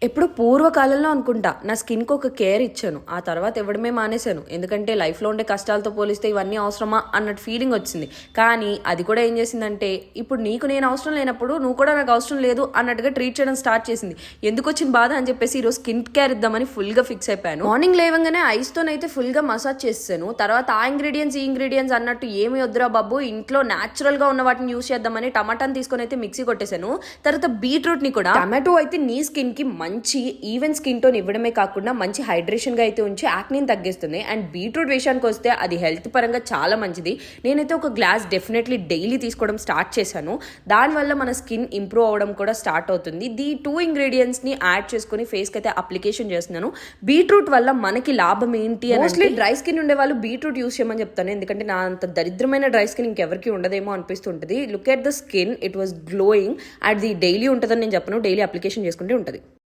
ఎప్పుడు పూర్వకాలంలో అనుకుంటా నా స్కిన్కి ఒక కేర్ ఇచ్చాను. ఆ తర్వాత ఇవ్వడమే మానేశాను. ఎందుకంటే లైఫ్లో ఉండే కష్టాలతో పోలిస్తే ఇవన్నీ అవసరమా అన్నట్టు ఫీలింగ్ వచ్చింది. కానీ అది కూడా ఏం చేసిందంటే, ఇప్పుడు నీకు నేను అవసరం లేనప్పుడు నువ్వు కూడా నాకు అవసరం లేదు అన్నట్టుగా ట్రీట్ చేయడం స్టార్ట్ చేసింది. ఎందుకు వచ్చిన బాధ అని చెప్పేసి ఈరోజు స్కిన్ కేర్ ఇద్దామని ఫుల్గా ఫిక్స్ అయిపోయాను. మార్నింగ్ లేవగానే ఐస్తోనైతే ఫుల్గా మసాజ్ చేస్తాను. తర్వాత ఆ ఇంగ్రీడియంట్స్ ఈ ఇంగ్రీడియంట్స్ అన్నట్టు ఏమి వద్దురా బాబు, ఇంట్లో న్యాచురల్గా ఉన్న వాటిని యూస్ చేద్దామని టమాటాని తీసుకొని అయితే మిక్సీ కొట్టేశాను. తర్వాత బీట్రూట్ని కూడా, టమాటో అయితే నీ స్కిన్కి మంచి ఈవెన్ స్కిన్ టోన్ ఇవ్వడమే కాకుండా మంచి హైడ్రేషన్ గా అయితే ఉంచి యాక్నీని తగ్గిస్తుంది. అండ్ బీట్రూట్ విషయానికి వస్తే అది హెల్త్ పరంగా చాలా మంచిది. నేనైతే ఒక గ్లాస్ డెఫినెట్లీ డైలీ తీసుకోవడం స్టార్ట్ చేశాను. దానివల్ల మన స్కిన్ ఇంప్రూవ్ అవ్వడం కూడా స్టార్ట్ అవుతుంది. ఈ 2 ఇంగ్రీడియంట్స్ ని యాడ్ చేసుకుని ఫేస్ కి అయితే అప్లికేషన్ చేస్తున్నాను. బీట్రూట్ వల్ల మనకి లాభం ఏంటి అని, మోస్ట్లీ డ్రై స్కిన్ ఉండే వాళ్ళు బీట్రూట్ యూస్ చేయమని చెప్తాను. ఎందుకంటే నా అంత దరిద్రమైన డ్రై స్కిన్ ఇంకెవరికి ఉండదేమో అనిపిస్తుంటది. Look at the skin, it was glowing. అది డైలీ ఉంటుందని నేను చెప్పను, డైలీ అప్లికేషన్ చేసుకుంటే ఉంటుంది.